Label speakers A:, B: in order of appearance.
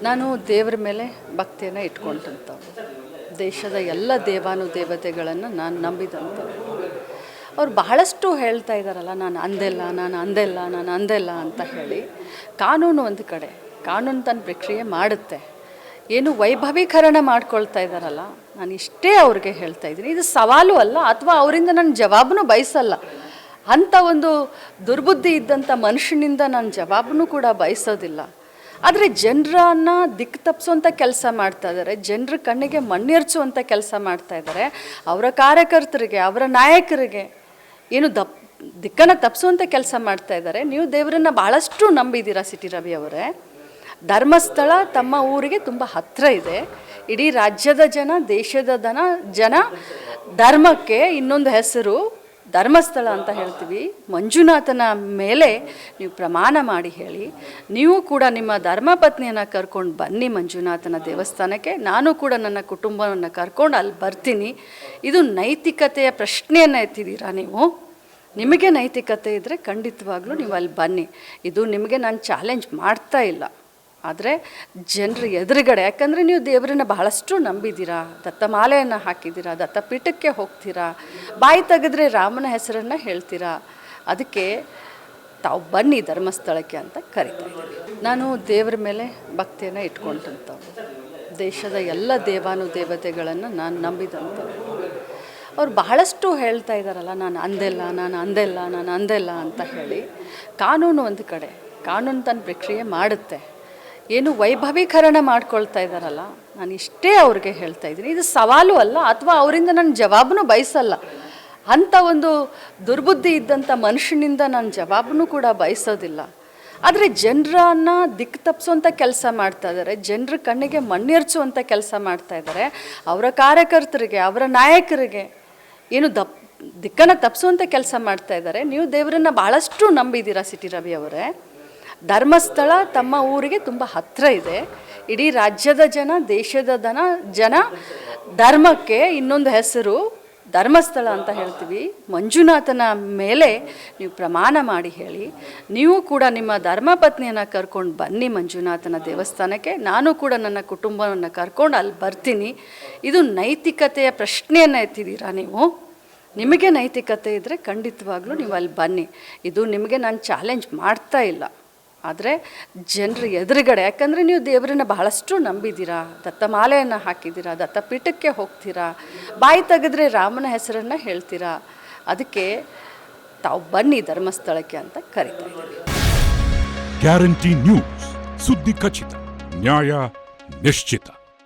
A: ನಾನು ದೇವರ ಮೇಲೆ ಭಕ್ತಿಯನ್ನು ಇಟ್ಕೊಂಡಂಥವ್ರು. ದೇಶದ ಎಲ್ಲ ದೇವಾನುದೇವತೆಗಳನ್ನು ನಾನು ನಂಬಿದಂಥವ್ರು. ಅವ್ರು ಬಹಳಷ್ಟು ಹೇಳ್ತಾ ಇದ್ದಾರಲ್ಲ, ನಾನು ಅಂದೆಲ್ಲ ಅಂತ ಹೇಳಿ. ಕಾನೂನು ಒಂದು ಕಡೆ, ಕಾನೂನು ತನ್ನ ಪ್ರಕ್ರಿಯೆ ಮಾಡುತ್ತೆ. ಏನು ವೈಭವೀಕರಣ ಮಾಡ್ಕೊಳ್ತಾ ಇದ್ದಾರಲ್ಲ, ನಾನು ಇಷ್ಟೇ ಅವ್ರಿಗೆ ಹೇಳ್ತಾ ಇದ್ದೀನಿ, ಇದು ಸವಾಲು ಅಲ್ಲ, ಅಥವಾ ಅವರಿಂದ ನಾನು ಜವಾಬನ್ನು ಬಯಸಲ್ಲ. ಅಂಥ ಒಂದು ದುರ್ಬುದ್ಧಿ ಇದ್ದಂಥ ಮನುಷ್ಯನಿಂದ ನಾನು ಜವಾಬನ್ನು ಕೂಡ ಬಯಸೋದಿಲ್ಲ. ಆದರೆ ಜನರನ್ನು ದಿಕ್ಕು ತಪ್ಪಿಸುವಂಥ ಕೆಲಸ ಮಾಡ್ತಾ ಇದ್ದಾರೆ, ಜನರ ಕಣ್ಣಿಗೆ ಮಣ್ಣೆರ್ಚುವಂಥ ಕೆಲಸ ಮಾಡ್ತಾ ಇದ್ದಾರೆ. ಅವರ ಕಾರ್ಯಕರ್ತರಿಗೆ, ಅವರ ನಾಯಕರಿಗೆ ಏನು ದಿಕ್ಕನ್ನು ತಪ್ಪಿಸುವಂಥ ಕೆಲಸ ಮಾಡ್ತಾ ಇದ್ದಾರೆ. ನೀವು ದೇವರನ್ನು ಭಾಳಷ್ಟು ನಂಬಿದ್ದೀರಾ ಸಿಟಿ ರವಿ ಅವರೇ. ಧರ್ಮಸ್ಥಳ ತಮ್ಮ ಊರಿಗೆ ತುಂಬ ಹತ್ತಿರ ಇದೆ. ಇಡೀ ರಾಜ್ಯದ ಜನ, ದೇಶದ ಜನ ಧರ್ಮಕ್ಕೆ ಇನ್ನೊಂದು ಹೆಸರು ಧರ್ಮಸ್ಥಳ ಅಂತ ಹೇಳ್ತೀವಿ. ಮಂಜುನಾಥನ ಮೇಲೆ ನೀವು ಪ್ರಮಾಣ ಮಾಡಿ ಹೇಳಿ. ನೀವು ಕೂಡ ನಿಮ್ಮ ಧರ್ಮಪತ್ನಿಯನ್ನು ಕರ್ಕೊಂಡು ಬನ್ನಿ ಮಂಜುನಾಥನ ದೇವಸ್ಥಾನಕ್ಕೆ. ನಾನು ಕೂಡ ನನ್ನ ಕುಟುಂಬವನ್ನು ಕರ್ಕೊಂಡು ಅಲ್ಲಿ ಬರ್ತೀನಿ. ಇದು ನೈತಿಕತೆಯ ಪ್ರಶ್ನೆಯನ್ನು ಎತ್ತಿದ್ದೀರಾ ನೀವು. ನಿಮಗೆ ನೈತಿಕತೆ ಇದ್ದರೆ ಖಂಡಿತವಾಗ್ಲೂ ನೀವು ಅಲ್ಲಿ ಬನ್ನಿ. ಇದು ನಿಮಗೆ ನಾನು ಚಾಲೆಂಜ್ ಮಾಡ್ತಾ ಇಲ್ಲ, ಆದರೆ ಜನರ ಎದುರುಗಡೆ, ಯಾಕಂದರೆ ನೀವು ದೇವರನ್ನ ಬಹಳಷ್ಟು ನಂಬಿದ್ದೀರಾ, ದತ್ತಮಾಲೆಯನ್ನು ಹಾಕಿದ್ದೀರಾ, ದತ್ತಪೀಠಕ್ಕೆ ಹೋಗ್ತೀರಾ, ಬಾಯಿ ತೆಗೆದ್ರೆ ರಾಮನ ಹೆಸರನ್ನು ಹೇಳ್ತೀರಾ. ಅದಕ್ಕೆ ತಾವು ಬನ್ನಿ ಧರ್ಮಸ್ಥಳಕ್ಕೆ ಅಂತ ಕರಿತಾ ಇದ್ದೀನಿ. ನಾನು ದೇವರ ಮೇಲೆ ಭಕ್ತಿಯನ್ನು ಇಟ್ಕೊಂಡಂಥವ್ರು. ದೇಶದ ಎಲ್ಲ ದೇವಾನುದೇವತೆಗಳನ್ನು ನಾನು ನಂಬಿದಂಥವ್ರು. ಅವ್ರು ಬಹಳಷ್ಟು ಹೇಳ್ತಾ ಇದ್ದಾರಲ್ಲ, ನಾನು ಅಂದೆಲ್ಲ ಅಂತ ಹೇಳಿ. ಕಾನೂನು ಒಂದು ಕಡೆ, ಕಾನೂನು ತನ್ನ ಪ್ರಕ್ರಿಯೆ ಮಾಡುತ್ತೆ. ಏನು ವೈಭವೀಕರಣ ಮಾಡ್ಕೊಳ್ತಾ ಇದ್ದಾರಲ್ಲ, ನಾನು ಇಷ್ಟೇ ಅವ್ರಿಗೆ ಹೇಳ್ತಾ ಇದ್ದೀನಿ, ಇದು ಸವಾಲು ಅಲ್ಲ, ಅಥವಾ ಅವರಿಂದ ನಾನು ಜವಾಬನ್ನು ಬಯಸಲ್ಲ. ಅಂಥ ಒಂದು ದುರ್ಬುದ್ಧಿ ಇದ್ದಂಥ ಮನುಷ್ಯನಿಂದ ನಾನು ಜವಾಬನ್ನು ಕೂಡ ಬಯಸೋದಿಲ್ಲ. ಆದರೆ ಜನರನ್ನು ದಿಕ್ಕು ತಪ್ಪಿಸುವಂಥ ಕೆಲಸ ಮಾಡ್ತಾ ಇದ್ದಾರೆ, ಜನರ ಕಣ್ಣಿಗೆ ಮಣ್ಣೆರ್ಚುವಂಥ ಕೆಲಸ ಮಾಡ್ತಾ ಇದ್ದಾರೆ. ಅವರ ಕಾರ್ಯಕರ್ತರಿಗೆ, ಅವರ ನಾಯಕರಿಗೆ ಏನು ದಿಕ್ಕನ್ನು ತಪ್ಪಿಸುವಂಥ ಕೆಲಸ ಮಾಡ್ತಾ ಇದ್ದಾರೆ. ನೀವು ದೇವರನ್ನು ಭಾಳಷ್ಟು ನಂಬಿದ್ದೀರಾ ಸಿಟಿ ರವಿ ಅವರೇ. ಧರ್ಮಸ್ಥಳ ತಮ್ಮ ಊರಿಗೆ ತುಂಬ ಹತ್ತಿರ ಇದೆ. ಇಡೀ ರಾಜ್ಯದ ಜನ, ದೇಶದ ಜನ ಧರ್ಮಕ್ಕೆ ಇನ್ನೊಂದು ಹೆಸರು ಧರ್ಮಸ್ಥಳ ಅಂತ ಹೇಳ್ತೀವಿ. ಮಂಜುನಾಥನ ಮೇಲೆ ನೀವು ಪ್ರಮಾಣ ಮಾಡಿ ಹೇಳಿ. ನೀವು ಕೂಡ ನಿಮ್ಮ ಧರ್ಮಪತ್ನಿಯನ್ನು ಕರ್ಕೊಂಡು ಬನ್ನಿ ಮಂಜುನಾಥನ ದೇವಸ್ಥಾನಕ್ಕೆ. ನಾನು ಕೂಡ ನನ್ನ ಕುಟುಂಬವನ್ನು ಕರ್ಕೊಂಡು ಅಲ್ಲಿ ಬರ್ತೀನಿ. ಇದು ನೈತಿಕತೆಯ ಪ್ರಶ್ನೆಯನ್ನು ಎತ್ತಿದ್ದೀರಾ ನೀವು. ನಿಮಗೆ ನೈತಿಕತೆ ಇದ್ದರೆ ಖಂಡಿತವಾಗ್ಲೂ ನೀವು ಅಲ್ಲಿ ಬನ್ನಿ. ಇದು ನಿಮಗೆ ನಾನು ಚಾಲೆಂಜ್ ಮಾಡ್ತಾ ಇಲ್ಲ, ಆದರೆ ಜನರ ಎದುರುಗಡೆ, ಯಾಕಂದರೆ ನೀವು ದೇವರನ್ನ ಬಹಳಷ್ಟು ನಂಬಿದ್ದೀರಾ, ದತ್ತಮಾಲೆಯನ್ನು ಹಾಕಿದ್ದೀರಾ, ದತ್ತಪೀಠಕ್ಕೆ ಹೋಗ್ತೀರಾ, ಬಾಯಿ ತೆಗೆದ್ರೆ ರಾಮನ ಹೆಸರನ್ನು ಹೇಳ್ತೀರಾ. ಅದಕ್ಕೆ ತಾವು ಬನ್ನಿ ಧರ್ಮಸ್ಥಳಕ್ಕೆ ಅಂತ ಕರಿತಾ ಇದ್ದೀನಿ.
B: ಗ್ಯಾರಂಟಿ ನ್ಯೂಸ್, ಸುದ್ದಿ ಖಚಿತ, ನ್ಯಾಯ ನಿಶ್ಚಿತ.